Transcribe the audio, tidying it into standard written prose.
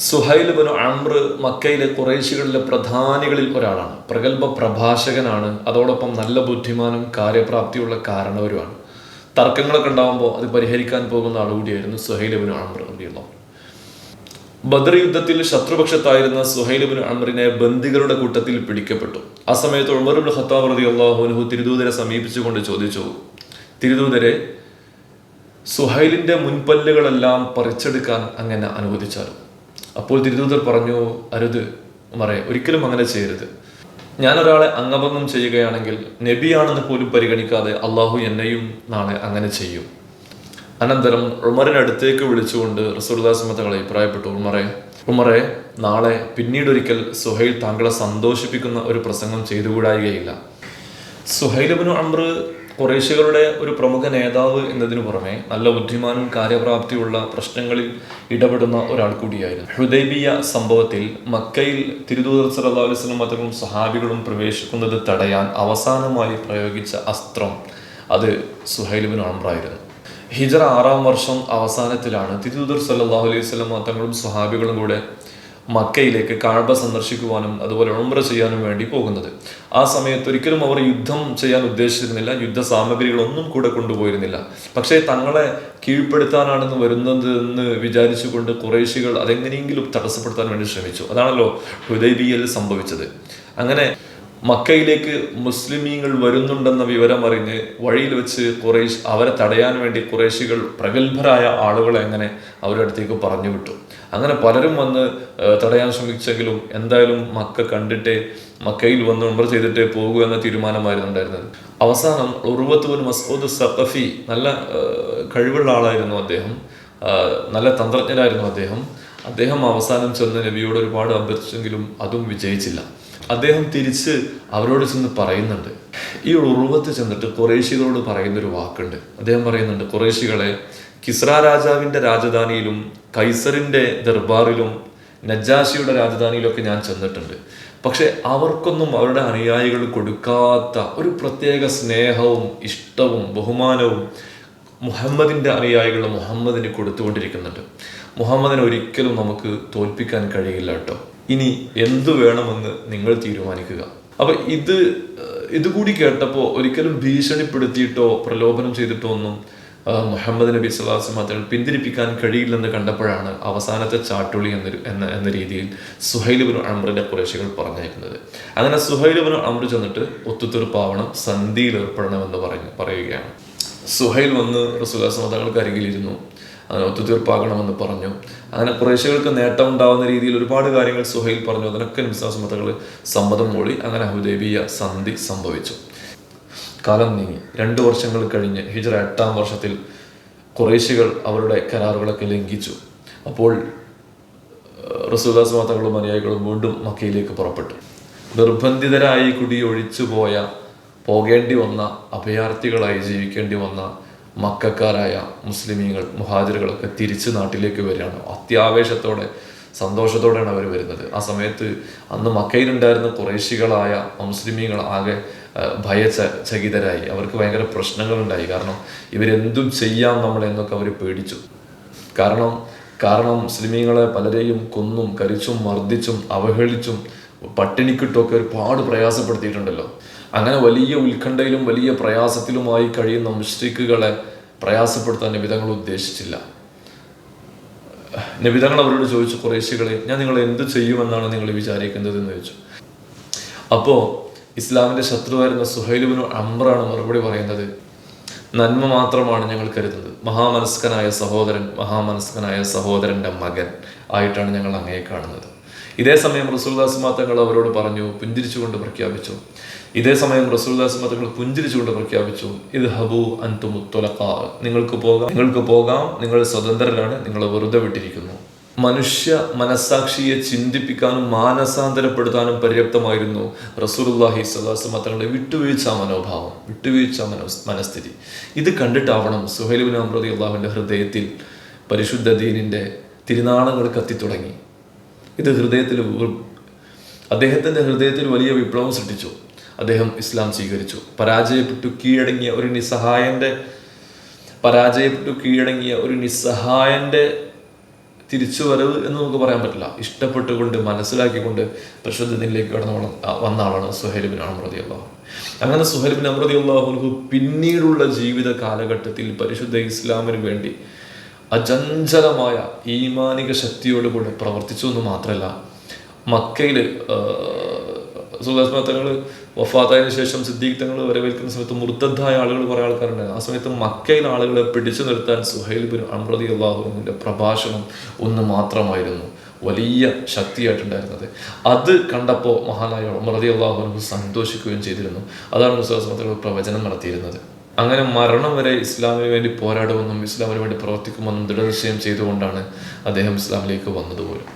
സുഹൈൽ ഇബ്നു അംർ മക്കയിലെ ഖുറൈശികളിലെ പ്രധാനികളിൽ ഒരാളാണ്. പ്രഗത്ഭ പ്രഭാഷകനാണ്. അതോടൊപ്പം നല്ല ബുദ്ധിമാനും കാര്യപ്രാപ്തിയുള്ള കാരണവരുമാണ്. തർക്കങ്ങളൊക്കെ ഉണ്ടാകുമ്പോൾ അത് പരിഹരിക്കാൻ പോകുന്ന ആളുകൂടിയായിരുന്നു സുഹൈൽ ഇബ്നു അംർ റളിയല്ലാഹു. ബദർ യുദ്ധത്തിൽ ശത്രുപക്ഷത്തായിരുന്ന സുഹൈൽ ഇബ്നു അംറിനെ ബന്ദികളുടെ കൂട്ടത്തിൽ പിടിക്കപ്പെട്ടു. ആ സമയത്ത് ഉമർ ഇബ്നു ഖത്താബ് റളിയല്ലാഹു അൻഹു തിരുദൂതരെ സമീപിച്ചുകൊണ്ട് ചോദിച്ചു, തിരുദൂതരെ, സുഹൈലിന്റെ മുൻപല്ലുകളെല്ലാം പറിച്ചെടുക്കാൻ അങ്ങനെ അനുവദിച്ചാലും? അപ്പോൾ തിരുദൂതർ പറഞ്ഞു, അരുത് ഉമറേ, ഒരിക്കലും അങ്ങനെ ചെയ്യരുത്. ഞാൻ ഒരാളെ അംഗഭംഗം ചെയ്യുകയാണെങ്കിൽ നബിയാണെന്ന് പോലും പരിഗണിക്കാതെ അള്ളാഹു എന്നെയും നാളെ അങ്ങനെ ചെയ്യും. അനന്തരം ഉമറിനടുത്തേക്ക് വിളിച്ചുകൊണ്ട് റസൂലുള്ളാഹി സ്വല്ലല്ലാഹു അലൈഹി വസല്ലം അഭിപ്രായപ്പെട്ടു, ഉമറേ, നാളെ പിന്നീടൊരിക്കൽ സുഹൈൽ താങ്കളെ സന്തോഷിപ്പിക്കുന്ന ഒരു പ്രസംഗം ചെയ്തുകൂടായികയില്ല. സുഹൈൽ ഇബ്നു അംർ ഖുറൈശികളുടെ ഒരു പ്രമുഖ നേതാവ് എന്നതിനു പുറമെ നല്ല ബുദ്ധിമാനും കാര്യപ്രാപ്തിയുള്ള പ്രശ്നങ്ങളിൽ ഇടപെടുന്ന ഒരാൾ കൂടിയായിരുന്നു. ഹുദൈബിയ സംഭവത്തിൽ മക്കയിൽ തിരുദൂതർ സല്ലല്ലാഹു അലൈഹി വസല്ലം തങ്ങളും സഹാബികളും പ്രവേശിക്കുന്നത് തടയാൻ അവസാനമായി പ്രയോഗിച്ച അസ്ത്രം അത് സുഹൈൽ ഇബ്നു അംർ ആയിരുന്നു. ഹിജ്റ 6-ാം വർഷം അവസാനത്തിലാണ് തിരുദൂതർ സല്ലല്ലാഹു അലൈഹി വസല്ലം തങ്ങളും സഹാബികളും കൂടെ മക്കയിലേക്ക് കഅബ സന്ദർശിക്കുവാനും അതുപോലെ ഉംറ ചെയ്യാനും വേണ്ടി പോകുന്നത്. ആ സമയത്ത് ഒരിക്കലും അവർ യുദ്ധം ചെയ്യാൻ ഉദ്ദേശിച്ചിരുന്നില്ല, യുദ്ധ സാമഗ്രികളൊന്നും കൂടെ കൊണ്ടുപോയിരുന്നില്ല. പക്ഷേ തങ്ങളെ കീഴ്പ്പെടുത്താനാണെന്ന് വരുന്നത് എന്ന് വിചാരിച്ചുകൊണ്ട് ഖുറൈശികൾ അതെങ്ങനെയെങ്കിലും തടസ്സപ്പെടുത്താൻ വേണ്ടി ശ്രമിച്ചു. അതാണല്ലോ ഹുദൈബിയയിൽ സംഭവിച്ചത്. അങ്ങനെ മക്കയിലേക്ക് മുസ്ലിമീങ്ങൾ വരുന്നുണ്ടെന്ന വിവരം അറിഞ്ഞ് വഴിയിൽ വെച്ച് അവരെ തടയാൻ വേണ്ടി ഖുറൈശികൾ പ്രഗത്ഭരായ ആളുകളെ അങ്ങനെ അവരുടെ അടുത്തേക്ക് പറഞ്ഞു വിട്ടു. അങ്ങനെ പലരും വന്ന് തടയാൻ ശ്രമിച്ചെങ്കിലും എന്തായാലും മക്ക കണ്ടിട്ടേ, മക്കയിൽ വന്ന് ഉംറ ചെയ്തിട്ടേ പോകൂ എന്ന തീരുമാനമായിരുന്നു ഉണ്ടായിരുന്നത്. അവസാനം ഉർവത്ത് ബിൻ മസ്ഊദ് സഖഫി, നല്ല കഴിവുള്ള ആളായിരുന്നു അദ്ദേഹം, നല്ല തന്ത്രജ്ഞനായിരുന്നു അദ്ദേഹം അവസാനം ചെന്ന് നബിയോട് ഒരുപാട് അഭ്യർത്ഥിച്ചെങ്കിലും അതും വിജയിച്ചില്ല. അദ്ദേഹം തിരിച്ച് അവരോട് ചെന്ന് പറയുന്നുണ്ട്, ഈ ഉർവത്ത് ചെന്നിട്ട് ഖുറൈശികളോട് പറയുന്നൊരു വാക്കുണ്ട്. അദ്ദേഹം പറയുന്നുണ്ട്, ഖുറൈശികളെ, കിസ്ര രാജാവിൻ്റെ രാജധാനിയിലും കൈസറിൻ്റെ ദർബാറിലും നജ്ജാഷിയുടെ രാജധാനിയിലൊക്കെ ഞാൻ ചെന്നിട്ടുണ്ട്. പക്ഷെ അവർക്കൊന്നും അവരുടെ അനുയായികൾ കൊടുക്കാത്ത ഒരു പ്രത്യേക സ്നേഹവും ഇഷ്ടവും ബഹുമാനവും മുഹമ്മദിൻ്റെ അനുയായികൾ മുഹമ്മദിന് കൊടുത്തുകൊണ്ടിരിക്കുന്നുണ്ട്. മുഹമ്മദിനെ ഒരിക്കലും നമുക്ക് തോൽപ്പിക്കാൻ കഴിയില്ല കേട്ടോ. ഇനി എന്തു വേണമെന്ന് നിങ്ങൾ തീരുമാനിക്കുക. അപ്പൊ ഇതുകൂടി കേട്ടപ്പോൾ ഒരിക്കലും ഭീഷണിപ്പെടുത്തിയിട്ടോ പ്രലോഭനം ചെയ്തിട്ടോ ഒന്നും മുഹമ്മദ് നബി സ്വല്ലല്ലാഹു അലൈഹി വസല്ലം പിന്തിരിപ്പിക്കാൻ കഴിയില്ലെന്ന് കണ്ടപ്പോഴാണ് അവസാനത്തെ ചാട്ടുളി എന്ന രീതിയിൽ സുഹൈൽ ഇബ്നു അംറിന്റെ ഖുറൈശികൾ പറഞ്ഞിരുന്നത്. അങ്ങനെ സുഹൈൽ ഇബ്നു അംർ ചെന്നിട്ട് ഒത്തുതീർപ്പാവണം, സന്ധിയിൽ ഏർപ്പെടണമെന്ന് പറയുകയാണ്. സുഹൈൽ വന്ന് റസൂലുള്ളാഹി സ്വല്ലല്ലാഹു അലൈഹി വസല്ലം അരികിലിരുന്നു. അങ്ങനെ ഒത്തുതീർപ്പാകണമെന്ന് പറഞ്ഞു. അങ്ങനെ ഖുറൈശികൾക്ക് നേട്ടം ഉണ്ടാവുന്ന രീതിയിൽ ഒരുപാട് കാര്യങ്ങൾ സുഹൈൽ പറഞ്ഞു. അതിനൊക്കെ നബി സ്വല്ലല്ലാഹു അലൈഹി വസല്ലം സമ്മതം മൂളി. അങ്ങനെ ഹുദൈബിയ സന്ധി സംഭവിച്ചു. കാലം നീങ്ങി. 2 വർഷങ്ങൾ കഴിഞ്ഞ് ഹിജ്റ 8-ാം വർഷത്തിൽ ഖുറൈശികൾ അവരുടെ കരാറുകളൊക്കെ ലംഘിച്ചു. അപ്പോൾ റസൂലുള്ളാഹി സ്വല്ലല്ലാഹു അലൈഹി വസല്ലം അനുയായികളും വീണ്ടും മക്കയിലേക്ക് പുറപ്പെട്ടു. നിർബന്ധിതരായി പോകേണ്ടി വന്ന, അഭയാർത്ഥികളായി ജീവിക്കേണ്ടി വന്ന മക്കക്കാരായ മുസ്ലിമീങ്ങൾ, മുഹാജിറുകളൊക്കെ തിരിച്ച് നാട്ടിലേക്ക് വരികയാണ്. അത്യാവേശത്തോടെ സന്തോഷത്തോടെയാണ് അവർ വരുന്നത്. ആ സമയത്ത് അന്ന് മക്കയിലുണ്ടായിരുന്ന ഖുറൈശികളായ മുസ്ലിമീങ്ങൾ ആകെ ഭയചകിതരായി. അവർക്ക് ഭയങ്കര പ്രശ്നങ്ങളുണ്ടായി. കാരണം ഇവരെന്തും ചെയ്യാം നമ്മളെന്നൊക്കെ അവർ പേടിച്ചു. കാരണം മുസ്ലിമീങ്ങളെ പലരെയും കൊന്നും കരിച്ചും മർദ്ദിച്ചും അവഹേളിച്ചും പട്ടിണിക്കിട്ടൊക്കെ ഒരുപാട് പ്രയാസപ്പെടുത്തിയിട്ടുണ്ടല്ലോ. അങ്ങനെ വലിയ ഉത്കണ്ഠയിലും വലിയ പ്രയാസത്തിലുമായി കഴിയുന്ന മുശ്രിക്കുകളെ പ്രയാസപ്പെടുത്താൻ നബി തങ്ങൾ ഉദ്ദേശിച്ചില്ല. നബി തങ്ങൾ അവരോട് ചോദിച്ചു, ഖുറൈശികളെ, ഞാൻ നിങ്ങൾ എന്ത് ചെയ്യുമെന്നാണ് നിങ്ങൾ വിചാരിക്കുന്നത് എന്ന് ചോദിച്ചു. അപ്പോൾ ഇസ്ലാമിന്റെ ശത്രുവായിരുന്ന സുഹൈൽ ഇബ്നു അംറാണ് മറുപടി പറയുന്നത്, നന്മ മാത്രമാണ് ഞങ്ങൾ കരുതുന്നത്. മഹാമനസ്കനായ സഹോദരന്റെ മകൻ ആയിട്ടാണ് ഞങ്ങൾ അങ്ങയെ കാണുന്നത്. ഇതേ സമയം റസൂലുള്ളാഹി സ്വല്ലല്ലാഹു അലൈഹി വസല്ലം അവരോട് പറഞ്ഞു, പുഞ്ചിരിച്ചുകൊണ്ട് പ്രഖ്യാപിച്ചു. ഇദ്ഹബൂ അൻതും തുലഖാ, നിങ്ങൾക്ക് പോകാം, നിങ്ങൾ സ്വതന്ത്രരാണ്, നിങ്ങൾ വെറുതെ വിട്ടിരിക്കുന്നു. മനുഷ്യ മനസ്സാക്ഷിയെ ചിന്തിപ്പിക്കാനും മാനസാന്തരപ്പെടുത്താനും പര്യാപ്തമായിരുന്നു റസൂലുള്ളാഹി സ്വല്ലല്ലാഹു അലൈഹി വസല്ലം തങ്ങളുടെ വിട്ടുവീഴ്ച മനസ്ഥിതി. ഇത് കണ്ടിട്ടാവണം സുഹൈൽ ഇബ്നു അംർ റളിയല്ലാഹുവിന്റെ ഹൃദയത്തിൽ പരിശുദ്ധ ദീനിന്റെ തിരുനാളങ്ങൾ കത്തിത്തുടങ്ങി. ഇത് അദ്ദേഹത്തിന്റെ ഹൃദയത്തിൽ വലിയ വിപ്ലവം സൃഷ്ടിച്ചു. അദ്ദേഹം ഇസ്ലാം സ്വീകരിച്ചു. പരാജയപ്പെട്ടു കീഴടങ്ങിയ ഒരു നിസ്സഹായന്റെ തിരിച്ചു വരവ് എന്ന് നമുക്ക് പറയാൻ പറ്റില്ല. ഇഷ്ടപ്പെട്ടുകൊണ്ട് മനസ്സിലാക്കിക്കൊണ്ട് പരിശുദ്ധത്തിലേക്ക് കടന്നു വന്ന ആളാണ് സുഹൈൽ ബിൻ അംർ റളിയല്ലാഹു അൻഹു. അങ്ങനെ സുഹൈൽ ബിൻ അംർ റളിയല്ലാഹു അൻഹു പിന്നീടുള്ള ജീവിത കാലഘട്ടത്തിൽ പരിശുദ്ധ ഇസ്ലാമിന് വേണ്ടി അചഞ്ചലമായ ഈമാനിക ശക്തിയോടുകൂടി പ്രവർത്തിച്ചു എന്ന് മാത്രമല്ല, മക്കയിൽ തങ്ങൾ വഫാത്തായതിനു ശേഷം സിദ്ദീഖ് തങ്ങൾ വരവേൽക്കുന്ന സമയത്ത് മുർത്തദ്ദായ ആളുകൾ കുറേ ആൾക്കാരുണ്ടായിരുന്നു. ആ സമയത്ത് മക്കയിലെ ആളുകളെ പിടിച്ചു നിർത്താൻ സുഹൈൽ ബിൻ അംർ റളിയല്ലാഹു അൻഹുവിന്റെ പ്രഭാഷണം ഒന്ന് മാത്രമായിരുന്നു വലിയ ശക്തിയായിട്ടുണ്ടായിരുന്നത്. അത് കണ്ടപ്പോൾ മഹാനായ ഉമർ റളിയല്ലാഹു അൻഹു സന്തോഷിക്കുകയും ചെയ്തിരുന്നു. അതാണ് തങ്ങൾ പ്രവചനം നടത്തിയിരുന്നത്. അങ്ങനെ മരണം വരെ ഇസ്ലാമിന് വേണ്ടി പോരാടുമെന്നും ഇസ്ലാമിന് വേണ്ടി പ്രവർത്തിക്കുമെന്നും ദൃഢനിശ്ചയം ചെയ്തുകൊണ്ടാണ് അദ്ദേഹം ഇസ്ലാമിലേക്ക് വന്നതുപോലും.